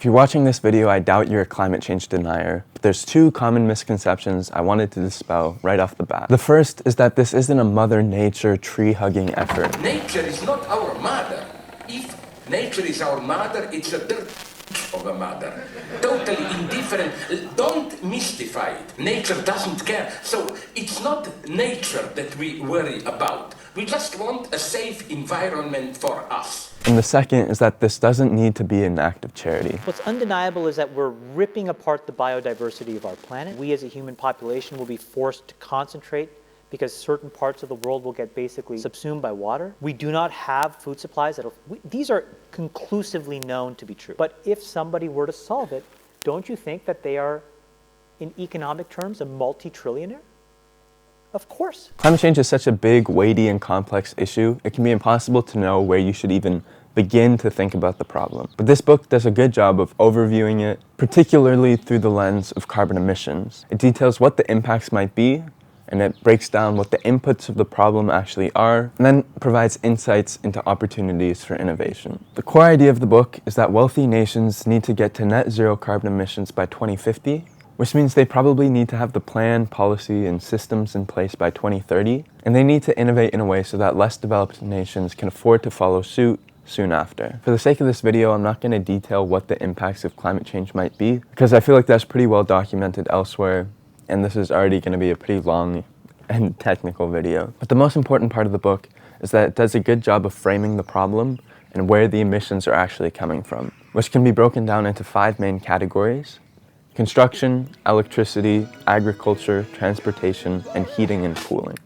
If you're watching this video, I doubt you're a climate change denier. But there's two common misconceptions I wanted to dispel right off the bat. The first is that this isn't a Mother Nature tree-hugging effort. Nature is not our mother. If nature is our mother, it's a dirt of a mother. Totally indifferent. Don't mystify it. Nature doesn't care. So it's not nature that we worry about. We just want a safe environment for us. And the second is that this doesn't need to be an act of charity. What's undeniable is that we're ripping apart the biodiversity of our planet. We as a human population will be forced to concentrate because certain parts of the world will get basically subsumed by water. We do not have food supplies these are conclusively known to be true. But if somebody were to solve it, don't you think that they are, in economic terms, a multi-trillionaire? Of course. Climate change is such a big, weighty, and complex issue, it can be impossible to know where you should even begin to think about the problem. But this book does a good job of overviewing it, particularly through the lens of carbon emissions. It details what the impacts might be, and it breaks down what the inputs of the problem actually are, and then provides insights into opportunities for innovation. The core idea of the book is that wealthy nations need to get to net zero carbon emissions by 2050, which means they probably need to have the plan, policy, and systems in place by 2030, and they need to innovate in a way so that less developed nations can afford to follow suit soon after. For the sake of this video, I'm not going to detail what the impacts of climate change might be, because I feel like that's pretty well documented elsewhere, and this is already going to be a pretty long and technical video. But the most important part of the book is that it does a good job of framing the problem and where the emissions are actually coming from, which can be broken down into 5 main categories: construction, electricity, agriculture, transportation, and heating and cooling.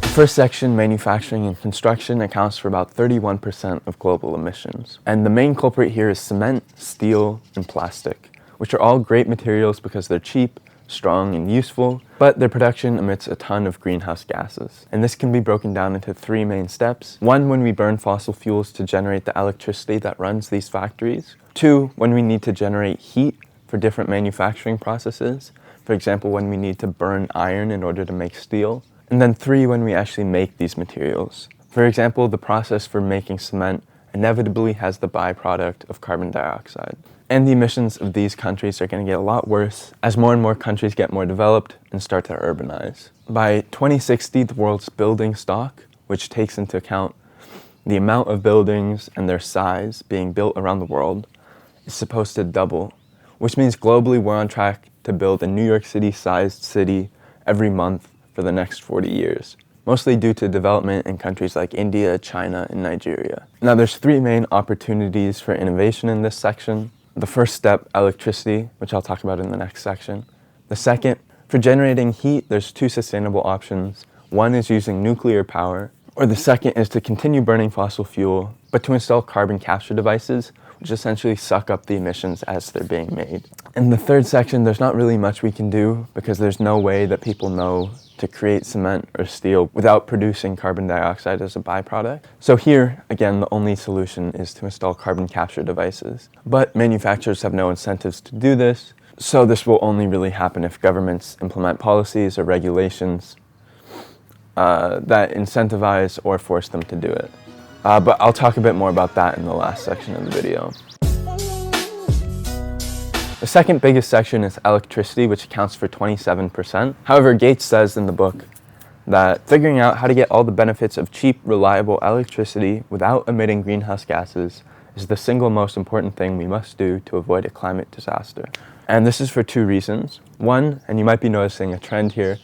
The first section, manufacturing and construction, accounts for about 31% of global emissions. And the main culprit here is cement, steel, and plastic, which are all great materials because they're cheap, strong, and useful, but their production emits a ton of greenhouse gases. And this can be broken down into 3 main steps. 1, when we burn fossil fuels to generate the electricity that runs these factories. 2, when we need to generate heat for different manufacturing processes. For example, when we need to burn iron in order to make steel. And then 3, when we actually make these materials. For example, the process for making cement inevitably has the byproduct of carbon dioxide. And the emissions of these countries are going to get a lot worse as more and more countries get more developed and start to urbanize. By 2060, the world's building stock, which takes into account the amount of buildings and their size being built around the world, is supposed to double, which means globally we're on track to build a New York City-sized city every month for the next 40 years, mostly due to development in countries like India, China, and Nigeria. Now, there's 3 main opportunities for innovation in this section. The first step, electricity, which I'll talk about in the next section. The second, for generating heat, there's 2 sustainable options. 1 is using nuclear power, or the second is to continue burning fossil fuel, but to install carbon capture devices, which essentially suck up the emissions as they're being made. In the third section, there's not really much we can do because there's no way that people know to create cement or steel without producing carbon dioxide as a byproduct. So here, again, the only solution is to install carbon capture devices. But manufacturers have no incentives to do this, so this will only really happen if governments implement policies or regulations that incentivize or force them to do it. But I'll talk a bit more about that in the last section of the video. The second biggest section is electricity, which accounts for 27%. However, Gates says in the book that figuring out how to get all the benefits of cheap, reliable electricity without emitting greenhouse gases is the single most important thing we must do to avoid a climate disaster. And this is for 2 reasons. 1, and you might be noticing a trend here,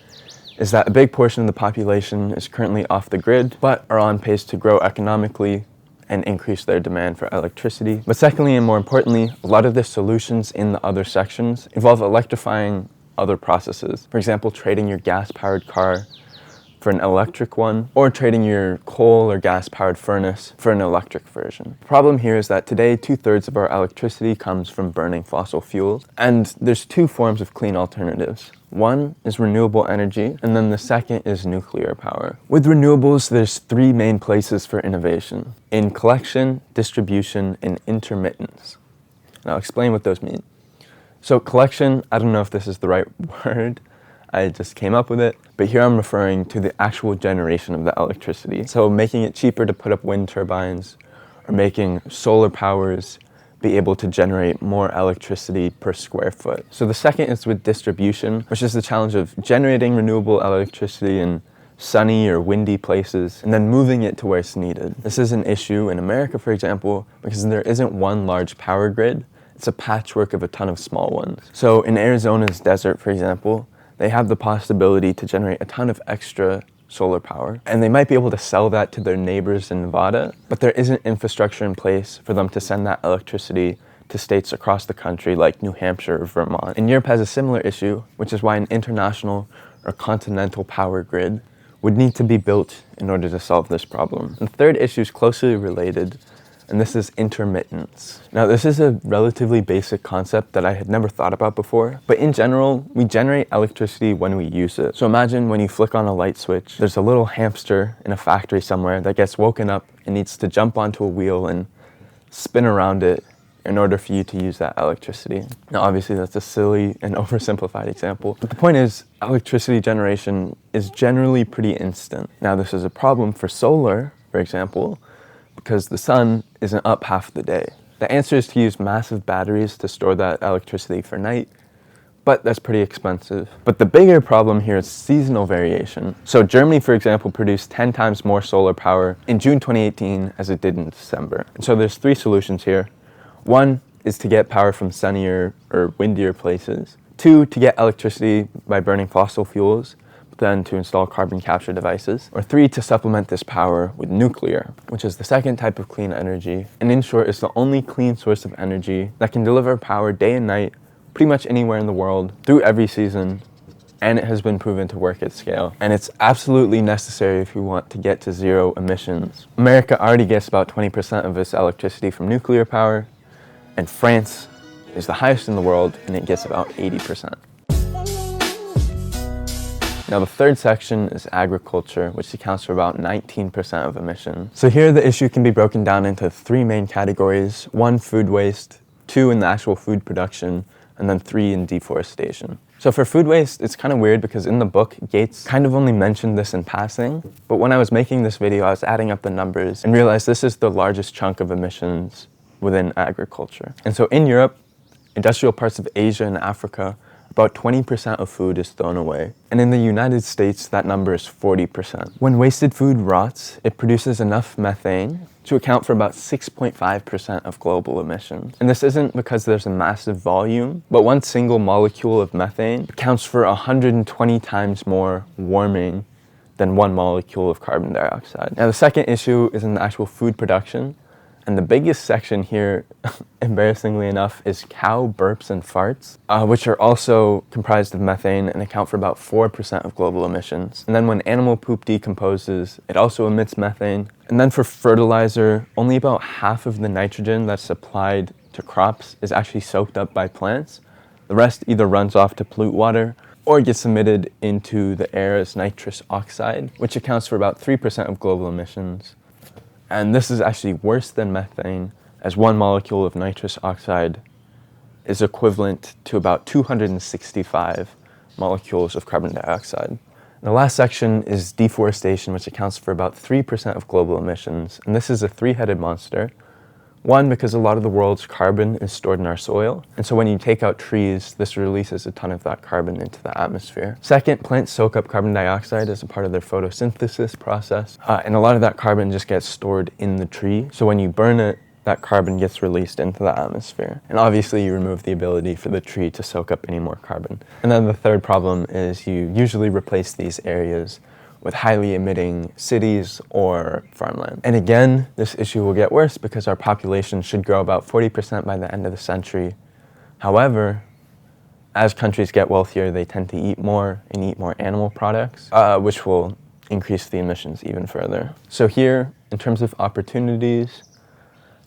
is that a big portion of the population is currently off the grid, but are on pace to grow economically and increase their demand for electricity. But secondly, and more importantly, a lot of the solutions in the other sections involve electrifying other processes. For example, trading your gas-powered car for an electric one, or trading your coal or gas-powered furnace for an electric version. The problem here is that today, 2/3 of our electricity comes from burning fossil fuels, and there's 2 forms of clean alternatives. 1 is renewable energy, and then the second is nuclear power. With renewables, there's 3 main places for innovation: in collection, distribution, and intermittence. And I'll explain what those mean. So collection, I don't know if this is the right word, I just came up with it, but here I'm referring to the actual generation of the electricity. So making it cheaper to put up wind turbines, or making solar powers be able to generate more electricity per square foot. So the second is with distribution, which is the challenge of generating renewable electricity in sunny or windy places and then moving it to where it's needed. This is an issue in America, for example, because there isn't one large power grid. It's a patchwork of a ton of small ones. So in Arizona's desert, for example, they have the possibility to generate a ton of extra solar power, and they might be able to sell that to their neighbors in Nevada, but there isn't infrastructure in place for them to send that electricity to states across the country like New Hampshire or Vermont. And Europe has a similar issue, which is why an international or continental power grid would need to be built in order to solve this problem. And the third issue is closely related, and this is intermittence. Now, this is a relatively basic concept that I had never thought about before, but in general, we generate electricity when we use it. So imagine when you flick on a light switch, there's a little hamster in a factory somewhere that gets woken up and needs to jump onto a wheel and spin around it in order for you to use that electricity. Now, obviously, that's a silly and oversimplified example, but the point is, electricity generation is generally pretty instant. Now, this is a problem for solar, for example, because the sun isn't up half the day. The answer is to use massive batteries to store that electricity for night, but that's pretty expensive. But the bigger problem here is seasonal variation. So Germany, for example, produced 10 times more solar power in June 2018 as it did in December. And so there's three solutions here. One is to get power from sunnier or windier places. Two, to get electricity by burning fossil fuels, then to install carbon capture devices. Or three, to supplement this power with nuclear, which is the second type of clean energy. And in short, it's the only clean source of energy that can deliver power day and night, pretty much anywhere in the world, through every season, and it has been proven to work at scale. And it's absolutely necessary if we want to get to zero emissions. America already gets about 20% of its electricity from nuclear power, and France is the highest in the world, and it gets about 80%. Now, the third section is agriculture, which accounts for about 19% of emissions. So here the issue can be broken down into three main categories. One, food waste, two, in the actual food production, and then three, in deforestation. So for food waste, it's kind of weird because in the book, Gates kind of only mentioned this in passing, but when I was making this video, I was adding up the numbers and realized this is the largest chunk of emissions within agriculture. And so in Europe, industrial parts of Asia and Africa, about 20% of food is thrown away. And in the United States, that number is 40%. When wasted food rots, it produces enough methane to account for about 6.5% of global emissions. And this isn't because there's a massive volume, but one single molecule of methane accounts for 120 times more warming than one molecule of carbon dioxide. Now, the second issue is in the actual food production. And the biggest section here, embarrassingly enough, is cow burps and farts, which are also comprised of methane and account for about 4% of global emissions. And then when animal poop decomposes, it also emits methane. And then for fertilizer, only about half of the nitrogen that's supplied to crops is actually soaked up by plants. The rest either runs off to pollute water or gets emitted into the air as nitrous oxide, which accounts for about 3% of global emissions. And this is actually worse than methane, as one molecule of nitrous oxide is equivalent to about 265 molecules of carbon dioxide. And the last section is deforestation, which accounts for about 3% of global emissions. And this is a three-headed monster. One, because a lot of the world's carbon is stored in our soil. And so when you take out trees, this releases a ton of that carbon into the atmosphere. Second, plants soak up carbon dioxide as a part of their photosynthesis process. And a lot of that carbon just gets stored in the tree. So when you burn it, that carbon gets released into the atmosphere. And obviously you remove the ability for the tree to soak up any more carbon. And then the third problem is you usually replace these areas with highly emitting cities or farmland. And again, this issue will get worse because our population should grow about 40% by the end of the century. However, as countries get wealthier, they tend to eat more and eat more animal products, which will increase the emissions even further. So here, in terms of opportunities,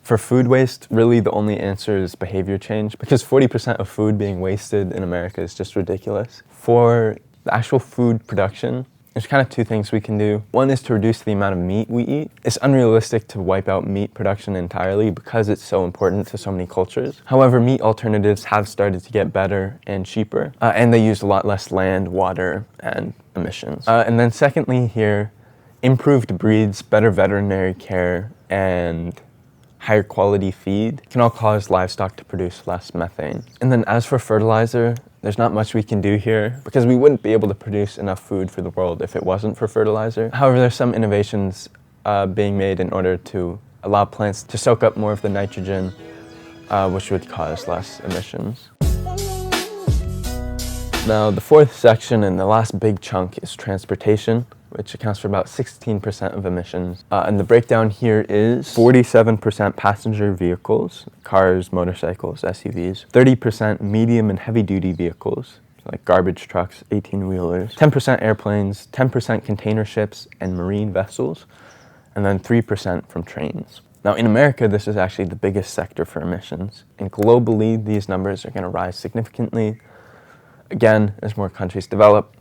for food waste, really the only answer is behavior change, because 40% of food being wasted in America is just ridiculous. For the actual food production, there's kind of two things we can do. One is to reduce the amount of meat we eat. It's unrealistic to wipe out meat production entirely because it's so important to so many cultures. However, meat alternatives have started to get better and cheaper, and they use a lot less land, water, and emissions. And then secondly here, improved breeds, better veterinary care, and higher quality feed can all cause livestock to produce less methane. And then as for fertilizer, there's not much we can do here because we wouldn't be able to produce enough food for the world if it wasn't for fertilizer. However, there's some innovations being made in order to allow plants to soak up more of the nitrogen, which would cause less emissions. Now, the fourth section and the last big chunk is transportation, which accounts for about 16% of emissions. And the breakdown here is 47% passenger vehicles, cars, motorcycles, SUVs, 30% medium and heavy-duty vehicles, like garbage trucks, 18-wheelers, 10% airplanes, 10% container ships and marine vessels, and then 3% from trains. Now, in America, this is actually the biggest sector for emissions, and globally, these numbers are going to rise significantly. Again, as more countries develop.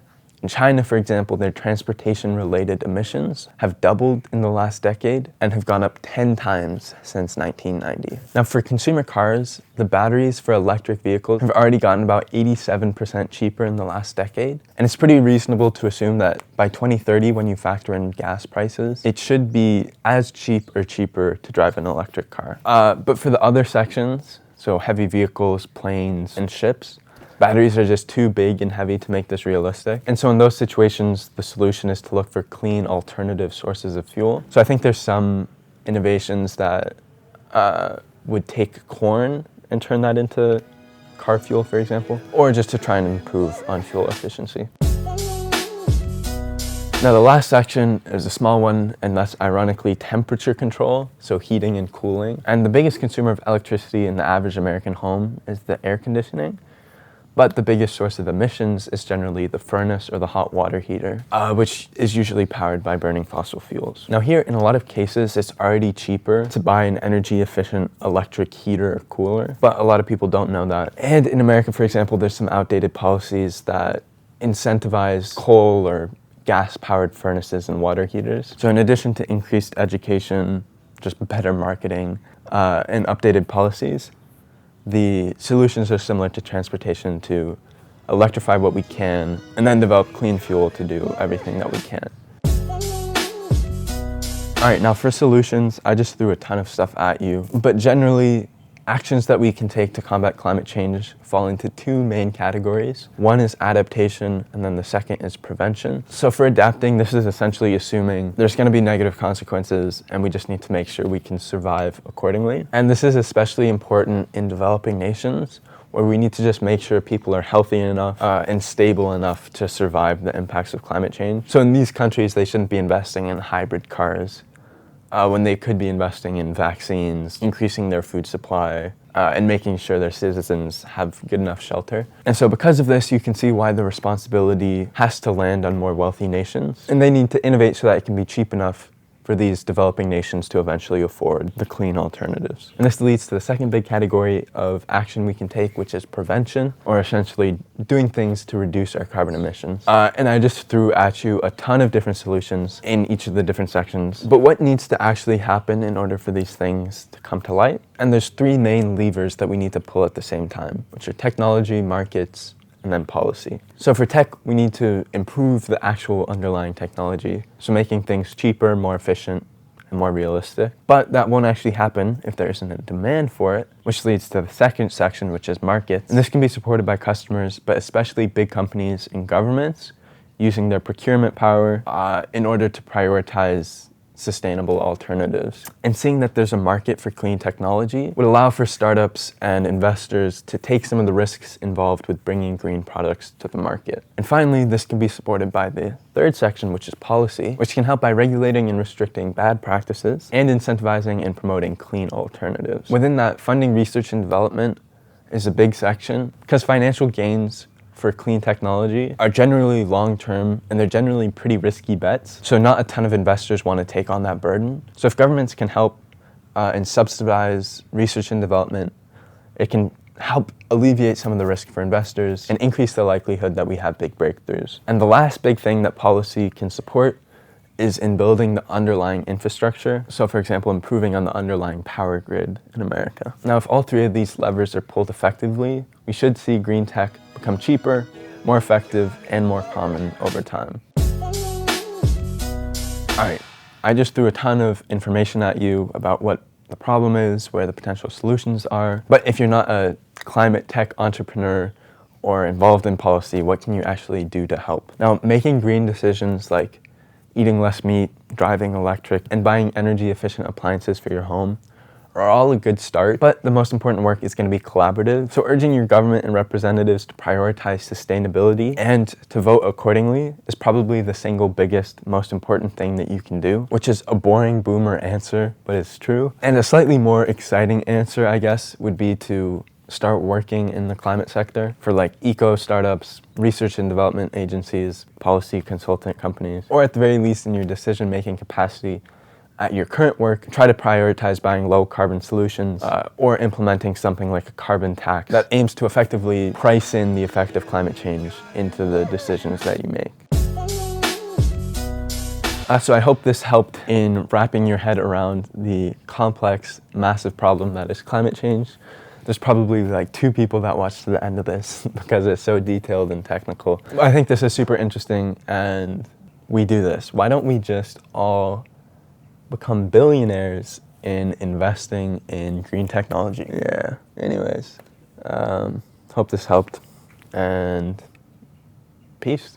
In China, for example, their transportation-related emissions have doubled in the last decade and have gone up 10 times since 1990. Now, for consumer cars, the batteries for electric vehicles have already gotten about 87% cheaper in the last decade. And it's pretty reasonable to assume that by 2030, when you factor in gas prices, it should be as cheap or cheaper to drive an electric car. But for the other sections, so heavy vehicles, planes, and ships, batteries are just too big and heavy to make this realistic. And so in those situations, the solution is to look for clean alternative sources of fuel. So I think there's some innovations that would take corn and turn that into car fuel, for example, or just to try and improve on fuel efficiency. Now, the last section is a small one, and that's ironically temperature control, so heating and cooling. And the biggest consumer of electricity in the average American home is the air conditioning. But the biggest source of emissions is generally the furnace or the hot water heater, which is usually powered by burning fossil fuels. Now here, in a lot of cases, it's already cheaper to buy an energy-efficient electric heater or cooler, but a lot of people don't know that. And in America, for example, there's some outdated policies that incentivize coal or gas-powered furnaces and water heaters. So in addition to increased education, just better marketing, and updated policies, the solutions are similar to transportation, to electrify what we can and then develop clean fuel to do everything that we can. All right, now for solutions, I just threw a ton of stuff at you, but generally, actions that we can take to combat climate change fall into two main categories. One is adaptation, and then the second is prevention. So for adapting, this is essentially assuming there's going to be negative consequences, and we just need to make sure we can survive accordingly. And this is especially important in developing nations, where we need to just make sure people are healthy enough and stable enough to survive the impacts of climate change. So in these countries, they shouldn't be investing in hybrid cars, when they could be investing in vaccines, increasing their food supply, and making sure their citizens have good enough shelter. And so because of this, you can see why the responsibility has to land on more wealthy nations. And they need to innovate so that it can be cheap enough for these developing nations to eventually afford the clean alternatives. And this leads to the second big category of action we can take, which is prevention, or essentially doing things to reduce our carbon emissions. And I just threw at you a ton of different solutions in each of the different sections. But what needs to actually happen in order for these things to come to light? And there's three main levers that we need to pull at the same time, which are technology, markets, and then policy. So for tech, we need to improve the actual underlying technology, so making things cheaper, more efficient, and more realistic. But that won't actually happen if there isn't a demand for it, which leads to the second section, which is markets. And this can be supported by customers, but especially big companies and governments using their procurement power in order to prioritize sustainable alternatives. And seeing that there's a market for clean technology would allow for startups and investors to take some of the risks involved with bringing green products to the market. And finally, this can be supported by the third section, which is policy, which can help by regulating and restricting bad practices and incentivizing and promoting clean alternatives. Within that, funding research and development is a big section because financial gains for clean technology are generally long-term, and they're generally pretty risky bets. So not a ton of investors want to take on that burden. So if governments can help and subsidize research and development, it can help alleviate some of the risk for investors and increase the likelihood that we have big breakthroughs. And the last big thing that policy can support is in building the underlying infrastructure. So for example, improving on the underlying power grid in America. Now, if all three of these levers are pulled effectively, we should see green tech become cheaper, more effective, and more common over time. All right, I just threw a ton of information at you about what the problem is, where the potential solutions are. But if you're not a climate tech entrepreneur or involved in policy, what can you actually do to help? Now, making green decisions like eating less meat, driving electric, and buying energy efficient appliances for your home are all a good start, but the most important work is going to be collaborative. So urging your government and representatives to prioritize sustainability and to vote accordingly is probably the single biggest, most important thing that you can do, which is a boring boomer answer, but it's true. And a slightly more exciting answer, I guess, would be to start working in the climate sector for like eco startups, research and development agencies, policy consultant companies, or at the very least in your decision-making capacity at your current work, try to prioritize buying low carbon solutions or implementing something like a carbon tax that aims to effectively price in the effect of climate change into the decisions that you make. So I hope this helped in wrapping your head around the complex, massive problem that is climate change. There's probably like 2 people that watched to the end of this because it's so detailed and technical. I think this is super interesting and we do this. Why don't we just all become billionaires in investing in green technology? Yeah, anyways, hope this helped and peace.